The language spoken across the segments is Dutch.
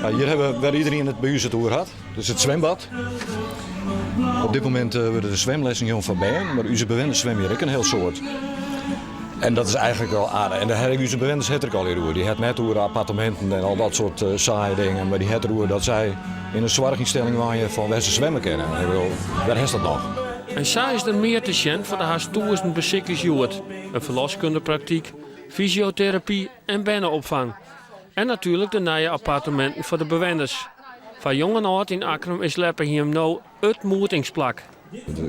Nou, hier hebben we waar iedereen het bij u het over had. Dus het zwembad. Op dit moment worden de zwemlessen gewoon van bijen, maar onze bewoners zwemmen hier ook een heel soort. En dat is eigenlijk wel aardig. En de onze bewoners het er al hier over. Die het net over appartementen en al dat soort saaie dingen. Maar die het erover dat zij in een zorginstelling waaien van waar ze zwemmen kennen. En ik bedoel, waar is dat nog? En zij is er meer te zien voor de haast toeristen bezikkers joert. Een verloskundepraktijk, fysiotherapie en bennenopvang. En natuurlijk de nieuwe appartementen voor de bewoners. Van jong en oud in Akrum is Leppenheim nou het moetingsplak.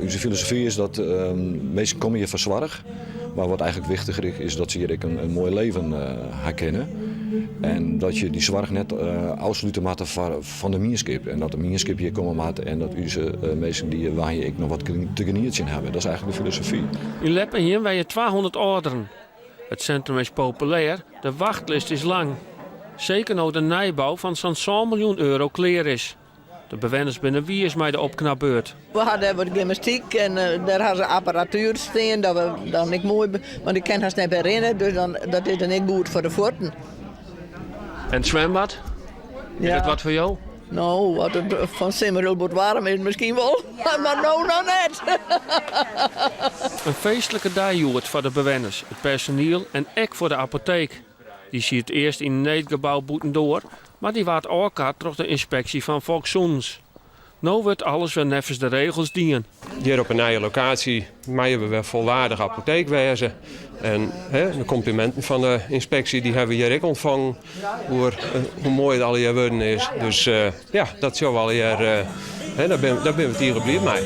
Onze filosofie is dat mensen komen hier van zorg. Maar wat eigenlijk wichtiger is dat ze hier een mooi leven herkennen. En dat je die zorg net afsluiten maakt van de minskip. En dat de minskip hier komen maakt en dat onze mensen die waar hier nog wat te genieten hebben. Dat is eigenlijk de filosofie. In Leppenheim wij je 200 ouderen. Het centrum is populair, de wachtlijst is lang. Zeker nou de nijbouw van zo'n 100 miljoen euro klaar is. De bewoners binnen wie is mij de opknapbeurt. We hadden wat gymnastiek en daar hadden ze apparatuur staan. Dat we dan niet mooi, want ik kan het niet herinneren, dus dat is dan niet goed voor de voeten. En het zwembad? Is dat wat voor jou? Nou, wat het van Simmeril wordt warm is misschien wel, maar nou nog net. Een feestelijke dag voor de bewoners, het personeel en ek voor de apotheek. Die ziet eerst in het neetgebouw boeten door, maar die waard ook door de inspectie van Volkszoens. Nou wordt alles weer neffens de regels dienen. Hier op een nieuwe locatie maken we weer volwaardige apotheek wezen. En de complimenten van de inspectie die hebben we hier ook ontvangen. Hoe mooi het al hier worden is. Dus ja, dat is wel hier. Daar ben we het hier gebleven mee.